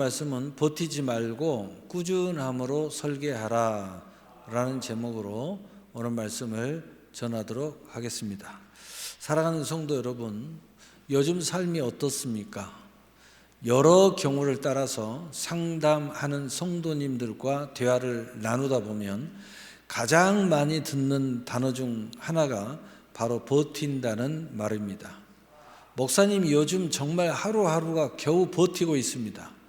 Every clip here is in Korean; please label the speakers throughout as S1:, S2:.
S1: 말씀은 버티지 말고 꾸준함으로 설계하라 라는 제목으로 오늘 말씀을 전하도록 하겠습니다. 사랑하는 성도 여러분, 요즘 삶이 어떻습니까? 여러 경우를 따라서 상담하는 성도님들과 대화를 나누다 보면 가장 많이 듣는 단어 중 하나가 바로 버틴다는 말입니다. 목사님이 요즘 정말 하루하루가 겨우 버티고 있습니다.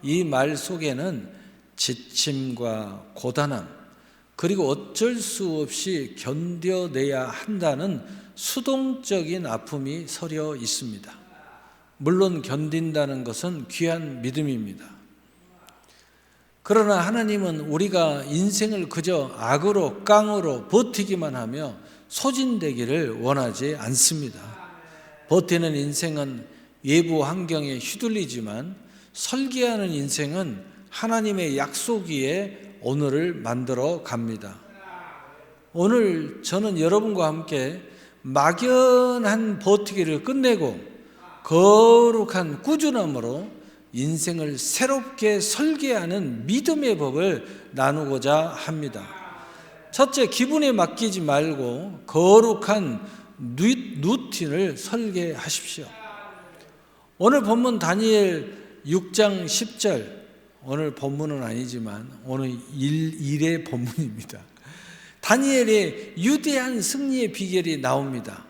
S1: 이 말 속에는 지침과 고단함, 그리고 어쩔 수 없이 견뎌내야 한다는 수동적인 아픔이 서려 있습니다. 물론 견딘다는 것은 귀한 믿음입니다. 그러나 하나님은 우리가 인생을 그저 악으로 깡으로 버티기만 하며 소진되기를 원하지 않습니다. 버티는 인생은 외부 환경에 휘둘리지만 설계하는 인생은 하나님의 약속 위에 오늘을 만들어 갑니다. 오늘 저는 여러분과 함께 막연한 버티기를 끝내고 거룩한 꾸준함으로 인생을 새롭게 설계하는 믿음의 법을 나누고자 합니다. 첫째, 기분에 맡기지 말고 거룩한 루틴을 설계하십시오. 오늘 본문 다니엘 6장 10절, 오늘 본문은 아니지만 오늘 일의 본문입니다. 다니엘의 유대한 승리의 비결이 나옵니다.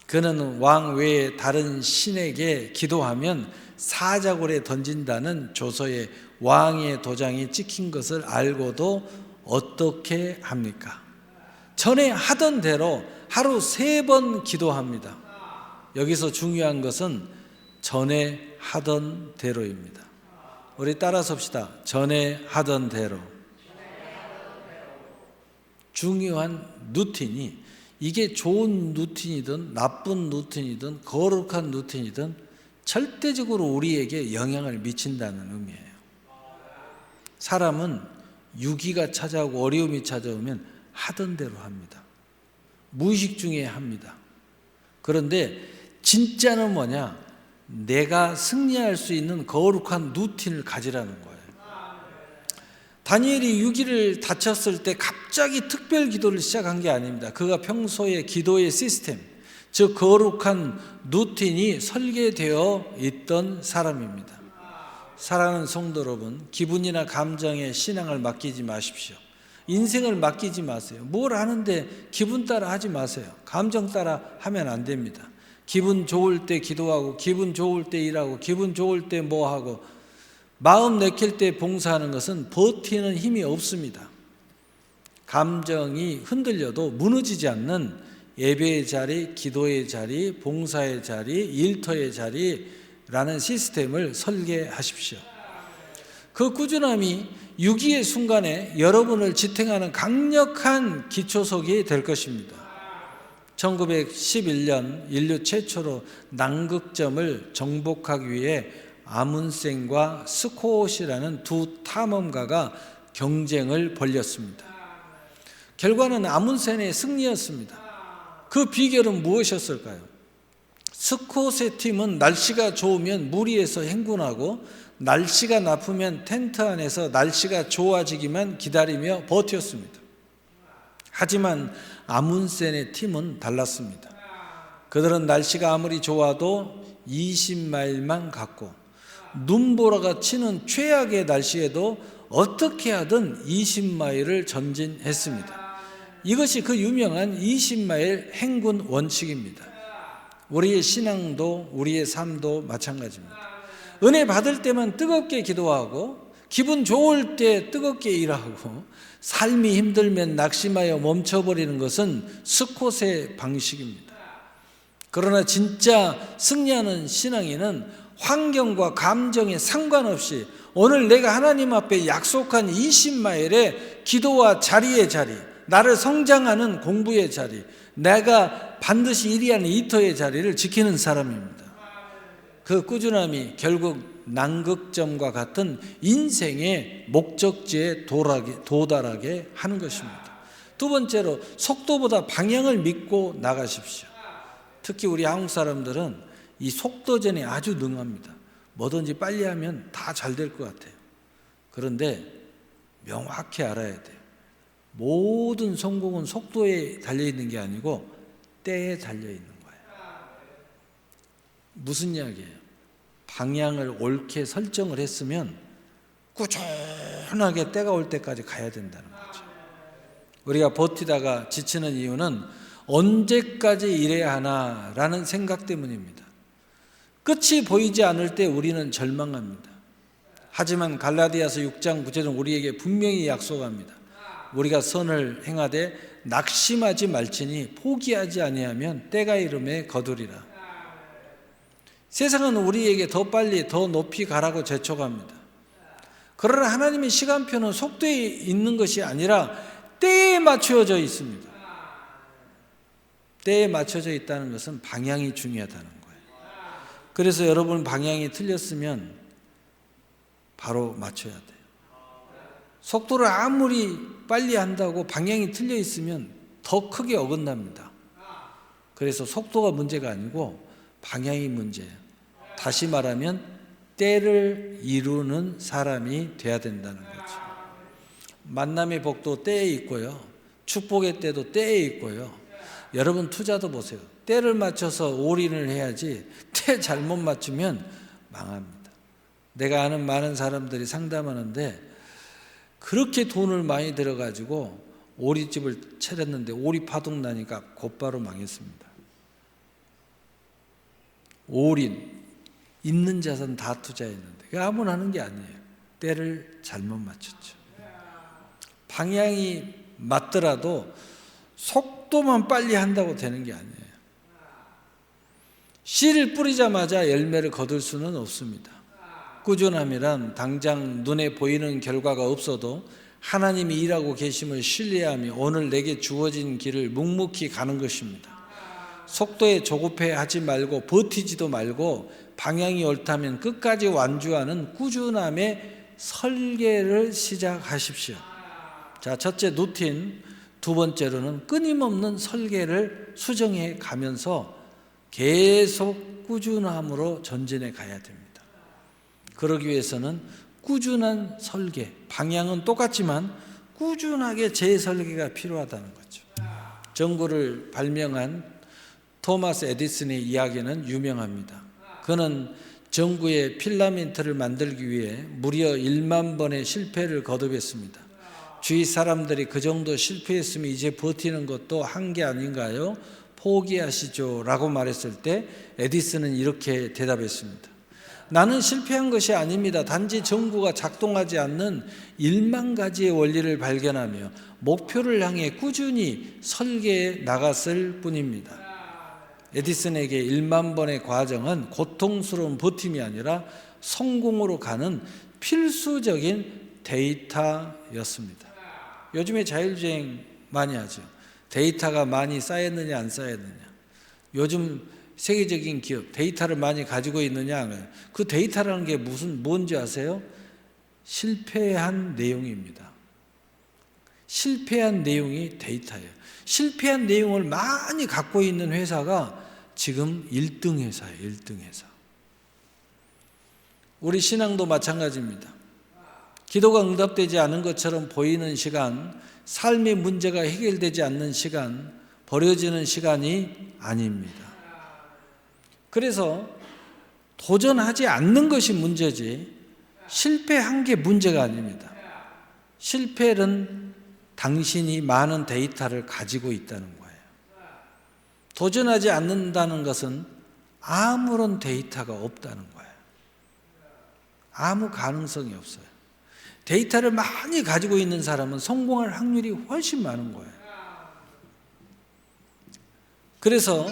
S1: 그는 왕 외에 다른 신에게 기도하면 사자굴에 던진다는 조서에 왕의 도장이 찍힌 것을 알고도 어떻게 합니까? 전에 하던 대로 하루 3번 기도합니다. 여기서 중요한 것은 전에 하던 대로입니다. 우리 따라서 합시다. 전에 하던 대로. 중요한 루틴이, 이게 좋은 루틴이든 나쁜 루틴이든 거룩한 루틴이든 절대적으로 우리에게 영향을 미친다는 의미예요. 사람은 위기가 찾아오고 어려움이 찾아오면 하던 대로 합니다. 무의식 중에 합니다. 그런데 진짜는 뭐냐? 내가 승리할 수 있는 거룩한 루틴을 가지라는 거예요. 다니엘이 위기를 다쳤을 때 갑자기 특별 기도를 시작한 게 아닙니다. 그가 평소에 기도의 시스템, 즉 거룩한 루틴이 설계되어 있던 사람입니다. 사랑하는 성도 여러분, 기분이나 감정에 신앙을 맡기지 마십시오. 인생을 맡기지 마세요. 뭘 하는데 기분 따라 하지 마세요. 감정 따라 하면 안 됩니다. 기분 좋을 때 기도하고, 기분 좋을 때 일하고, 기분 좋을 때 뭐 하고, 마음 내킬 때 봉사하는 것은 버티는 힘이 없습니다. 감정이 흔들려도 무너지지 않는 예배의 자리, 기도의 자리, 봉사의 자리, 일터의 자리라는 시스템을 설계하십시오. 그 꾸준함이 위기의 순간에 여러분을 지탱하는 강력한 기초석이 될 것입니다. 1911년 인류 최초로 남극점을 정복하기 위해 아문센과 스콧이라는 두 탐험가가 경쟁을 벌였습니다. 결과는 아문센의 승리였습니다. 그 비결은 무엇이었을까요? 스콧의 팀은 날씨가 좋으면 무리해서 행군하고, 날씨가 나쁘면 텐트 안에서 날씨가 좋아지기만 기다리며 버텼습니다. 하지만 아문센의 팀은 달랐습니다. 그들은 날씨가 아무리 좋아도 20마일만 갔고, 눈보라가 치는 최악의 날씨에도 어떻게 하든 20마일을 전진했습니다. 이것이 그 유명한 20마일 행군 원칙입니다. 우리의 신앙도, 우리의 삶도 마찬가지입니다. 은혜 받을 때만 뜨겁게 기도하고, 기분 좋을 때 뜨겁게 일하고, 삶이 힘들면 낙심하여 멈춰버리는 것은 스콧의 방식입니다. 그러나 진짜 승리하는 신앙인은 환경과 감정에 상관없이 오늘 내가 하나님 앞에 약속한 20마일의 기도와 자리의 자리, 나를 성장하는 공부의 자리, 내가 반드시 일해야 하는 일터의 자리를 지키는 사람입니다. 그 꾸준함이 결국 남극점과 같은 인생의 목적지에 도달하게 하는 것입니다. 두 번째로, 속도보다 방향을 믿고 나가십시오. 특히 우리 한국 사람들은 이 속도전에 아주 능합니다. 뭐든지 빨리 하면 다 잘 될 것 같아요. 그런데 명확히 알아야 돼요. 모든 성공은 속도에 달려있는 게 아니고 때에 달려있는 거예요. 무슨 이야기예요? 방향을 옳게 설정을 했으면 꾸준하게 때가 올 때까지 가야 된다는 거죠. 우리가 버티다가 지치는 이유는 언제까지 일해야 하나라는 생각 때문입니다. 끝이 보이지 않을 때 우리는 절망합니다. 하지만 갈라디아서 6장 9절은 우리에게 분명히 약속합니다. 우리가 선을 행하되 낙심하지 말지니 포기하지 아니하면 때가 이름에 거두리라. 세상은 우리에게 더 빨리 더 높이 가라고 재촉합니다. 그러나 하나님의 시간표는 속도에 있는 것이 아니라 때에 맞춰져 있습니다. 때에 맞춰져 있다는 것은 방향이 중요하다는 거예요. 그래서 여러분 방향이 틀렸으면 바로 맞춰야 돼요. 속도를 아무리 빨리 한다고 방향이 틀려 있으면 더 크게 어긋납니다. 그래서 속도가 문제가 아니고 방향이 문제예요. 다시 말하면 때를 이루는 사람이 돼야 된다는 거죠. 만남의 복도 때에 있고요. 축복의 때도 때에 있고요. 여러분 투자도 보세요. 때를 맞춰서 올인을 해야지 때 잘못 맞추면 망합니다. 내가 아는 많은 사람들이 상담하는데 그렇게 돈을 많이 들어가지고 오리집을 차렸는데 오리 파동 나니까 곧바로 망했습니다. 올인, 있는 자산 다 투자했는데 아무나 하는 게 아니에요. 때를 잘못 맞췄죠. 방향이 맞더라도 속도만 빨리 한다고 되는 게 아니에요. 씨를 뿌리자마자 열매를 거둘 수는 없습니다. 꾸준함이란 당장 눈에 보이는 결과가 없어도 하나님이 일하고 계심을 신뢰하며 오늘 내게 주어진 길을 묵묵히 가는 것입니다. 속도에 조급해 하지 말고 버티지도 말고 방향이 옳다면 끝까지 완주하는 꾸준함의 설계를 시작하십시오. 자, 첫째 루틴, 두 번째로는 끊임없는 설계를 수정해 가면서 계속 꾸준함으로 전진해 가야 됩니다. 그러기 위해서는 꾸준한 설계, 방향은 똑같지만 꾸준하게 재설계가 필요하다는 거죠. 전구를 발명한 토마스 에디슨의 이야기는 유명합니다. 그는 전구의 필라멘트를 만들기 위해 무려 1만 번의 실패를 거듭했습니다. 주위 사람들이 그 정도 실패했으면 이제 버티는 것도 한계 아닌가요? 포기하시죠 라고 말했을 때 에디슨은 이렇게 대답했습니다. 나는 실패한 것이 아닙니다. 단지 전구가 작동하지 않는 1만 가지의 원리를 발견하며 목표를 향해 꾸준히 설계해 나갔을 뿐입니다. 에디슨에게 1만 번의 과정은 고통스러운 버팀이 아니라 성공으로 가는 필수적인 데이터였습니다. 요즘에 자율주행 많이 하죠. 데이터가 많이 쌓였느냐 안 쌓였느냐. 요즘 세계적인 기업 데이터를 많이 가지고 있느냐. 그 데이터라는 게 뭔지 아세요? 실패한 내용입니다. 실패한 내용이 데이터예요. 실패한 내용을 많이 갖고 있는 회사가 지금 1등 회사예요. 1등 회사. 우리 신앙도 마찬가지입니다. 기도가 응답되지 않은 것처럼 보이는 시간, 삶의 문제가 해결되지 않는 시간, 버려지는 시간이 아닙니다. 그래서 도전하지 않는 것이 문제지 실패한 게 문제가 아닙니다. 실패는 당신이 많은 데이터를 가지고 있다는 거예요. 도전하지 않는다는 것은 아무런 데이터가 없다는 거예요. 아무 가능성이 없어요. 데이터를 많이 가지고 있는 사람은 성공할 확률이 훨씬 많은 거예요. 그래서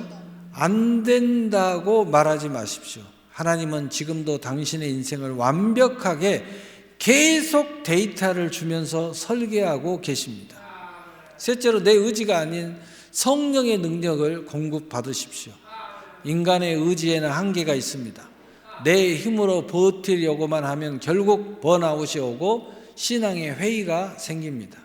S1: 안 된다고 말하지 마십시오. 하나님은 지금도 당신의 인생을 완벽하게 계속 데이터를 주면서 설계하고 계십니다. 셋째로 내 의지가 아닌 성령의 능력을 공급받으십시오. 인간의 의지에는 한계가 있습니다. 내 힘으로 버티려고만 하면 결국 번아웃이 오고 신앙의 회의가 생깁니다.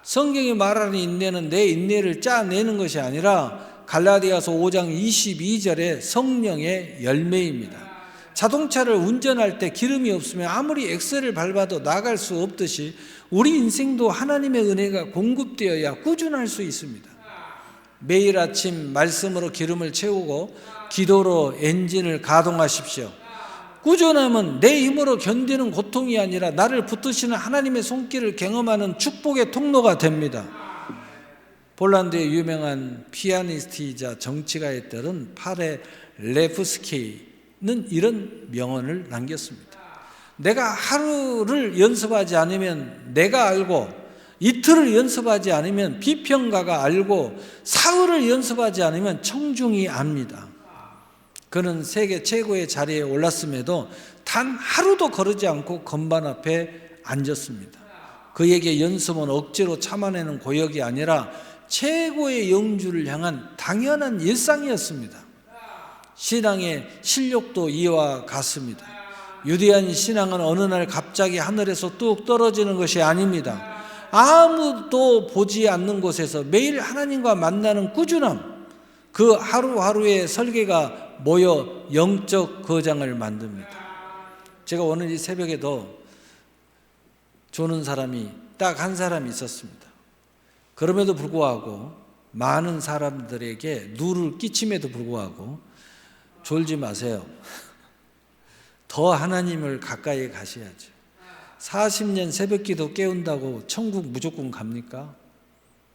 S1: 성경이 말하는 인내는 내 인내를 짜내는 것이 아니라 갈라디아서 5장 22절의 성령의 열매입니다. 자동차를 운전할 때 기름이 없으면 아무리 엑셀을 밟아도 나갈 수 없듯이 우리 인생도 하나님의 은혜가 공급되어야 꾸준할 수 있습니다. 매일 아침 말씀으로 기름을 채우고 기도로 엔진을 가동하십시오. 꾸준함은 내 힘으로 견디는 고통이 아니라 나를 붙드시는 하나님의 손길을 경험하는 축복의 통로가 됩니다. 폴란드의 유명한 피아니스트이자 정치가였던 파레 레프스키는 이런 명언을 남겼습니다. 내가 하루를 연습하지 않으면 내가 알고, 이틀을 연습하지 않으면 비평가가 알고, 사흘을 연습하지 않으면 청중이 압니다. 그는 세계 최고의 자리에 올랐음에도 단 하루도 거르지 않고 건반 앞에 앉았습니다. 그에게 연습은 억지로 참아내는 고역이 아니라 최고의 영주를 향한 당연한 일상이었습니다. 신앙의 실력도 이와 같습니다. 위대한 신앙은 어느 날 갑자기 하늘에서 뚝 떨어지는 것이 아닙니다. 아무도 보지 않는 곳에서 매일 하나님과 만나는 꾸준함, 그 하루하루의 설계가 모여 영적 거장을 만듭니다. 제가 오늘 이 새벽에도 조는 사람이 딱 한 사람이 있었습니다. 그럼에도 불구하고 많은 사람들에게 누를 끼침에도 불구하고 졸지 마세요. 더 하나님을 가까이 가셔야죠. 40년 새벽기도 깨운다고 천국 무조건 갑니까?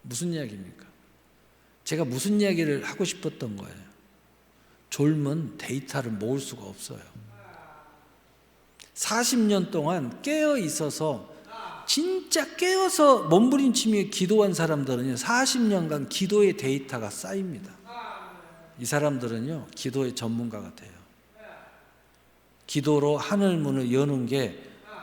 S1: 무슨 이야기입니까? 제가 무슨 이야기를 하고 싶었던 거예요. 졸면 데이터를 모을 수가 없어요. 40년 동안 깨어 있어서, 진짜 깨어서 몸부림치며 기도한 사람들은요, 40년간 기도의 데이터가 쌓입니다. 이 사람들은요, 기도의 전문가가 돼요. 기도로 하늘 문을 여는 게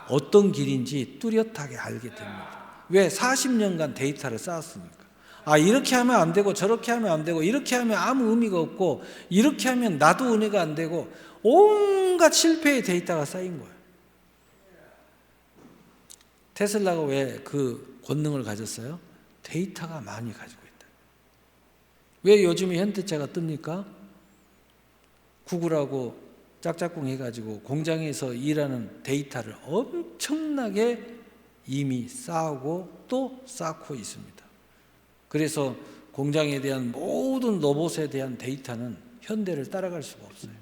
S1: 어떤 길인지 뚜렷하게 알게 됩니다. 왜? 40년간 데이터를 쌓았으니까. 아, 이렇게 하면 안 되고 저렇게 하면 안 되고 이렇게 하면 아무 의미가 없고 이렇게 하면 나도 은혜가 안 되고 온갖 실패의 데이터가 쌓인 거예요. 테슬라가 왜 그 권능을 가졌어요? 데이터가 많이 가지고 있다. 왜 요즘에 현대차가 뜹니까? 구글하고 짝짝꿍 해가지고 공장에서 일하는 데이터를 엄청나게 이미 쌓고 또 쌓고 있습니다. 그래서 공장에 대한 모든 로봇에 대한 데이터는 현대를 따라갈 수가 없어요.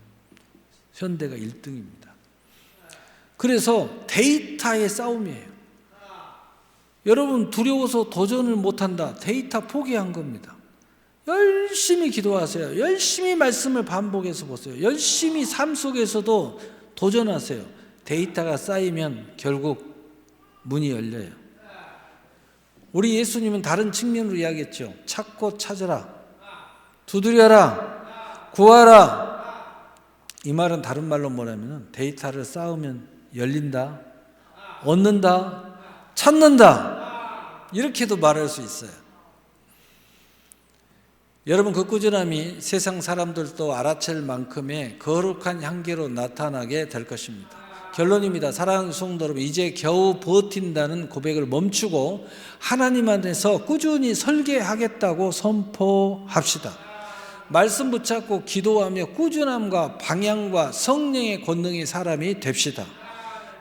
S1: 현대가 1등입니다. 그래서 데이터의 싸움이에요. 여러분, 두려워서 도전을 못한다. 데이터 포기한 겁니다. 열심히 기도하세요. 열심히 말씀을 반복해서 보세요. 열심히 삶 속에서도 도전하세요. 데이터가 쌓이면 결국 문이 열려요. 우리 예수님은 다른 측면으로 이야기했죠. 찾고 찾으라, 두드려라, 구하라. 이 말은 다른 말로 뭐냐면 데이터를 쌓으면 열린다, 얻는다, 찾는다, 이렇게도 말할 수 있어요. 여러분, 그 꾸준함이 세상 사람들도 알아챌 만큼의 거룩한 향기로 나타나게 될 것입니다. 결론입니다. 사랑하는 성도 여러분, 이제 겨우 버틴다는 고백을 멈추고 하나님 안에서 꾸준히 설계하겠다고 선포합시다. 말씀 붙잡고 기도하며 꾸준함과 방향과 성령의 권능의 사람이 됩시다.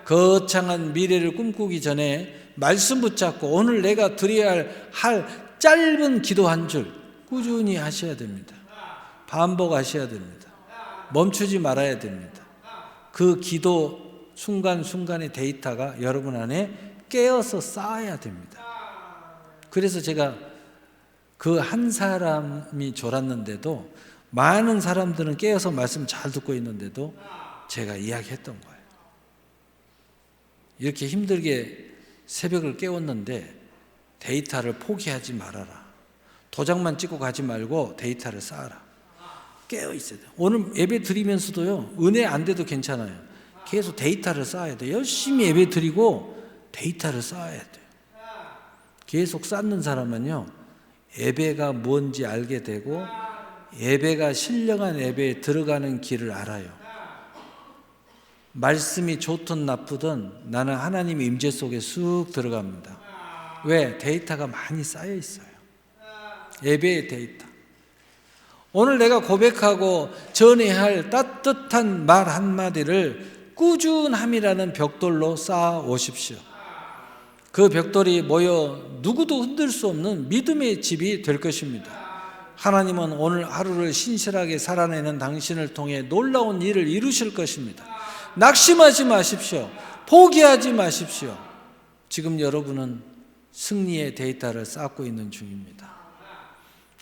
S1: 거창한 미래를 꿈꾸기 전에 말씀 붙잡고 오늘 내가 드려야 할 짧은 기도 한 줄 꾸준히 하셔야 됩니다. 반복하셔야 됩니다. 멈추지 말아야 됩니다. 그 기도 순간순간의 데이터가 여러분 안에 깨어서 쌓아야 됩니다. 그래서 제가 그 한 사람이 졸았는데도 많은 사람들은 깨어서 말씀 잘 듣고 있는데도 제가 이야기했던 거예요. 이렇게 힘들게 새벽을 깨웠는데 데이터를 포기하지 말아라. 도장만 찍고 가지 말고 데이터를 쌓아라. 깨어 있어야 돼요. 오늘 예배 드리면서도요, 은혜 안 돼도 괜찮아요. 계속 데이터를 쌓아야 돼요. 열심히 예배 드리고 데이터를 쌓아야 돼요. 계속 쌓는 사람은요, 예배가 뭔지 알게 되고 예배가 신령한 예배에 들어가는 길을 알아요. 말씀이 좋든 나쁘든 나는 하나님의 임재 속에 쑥 들어갑니다. 왜? 데이터가 많이 쌓여 있어요. 예배의 데이터. 오늘 내가 고백하고 전해야 할 따뜻한 말 한마디를 꾸준함이라는 벽돌로 쌓아 오십시오. 그 벽돌이 모여 누구도 흔들 수 없는 믿음의 집이 될 것입니다. 하나님은 오늘 하루를 신실하게 살아내는 당신을 통해 놀라운 일을 이루실 것입니다. 낙심하지 마십시오. 포기하지 마십시오. 지금 여러분은 승리의 데이터를 쌓고 있는 중입니다.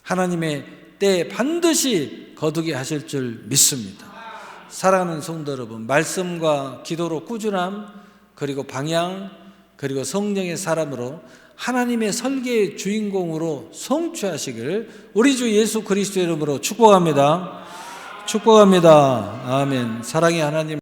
S1: 하나님의 때에 반드시 거두게 하실 줄 믿습니다. 사랑하는 성도 여러분, 말씀과 기도로 꾸준함, 그리고 방향, 그리고 성령의 사람으로 하나님의 설계의 주인공으로 성취하시기를 우리 주 예수 그리스도의 이름으로 축복합니다. 축복합니다. 아멘. 사랑의 하나님.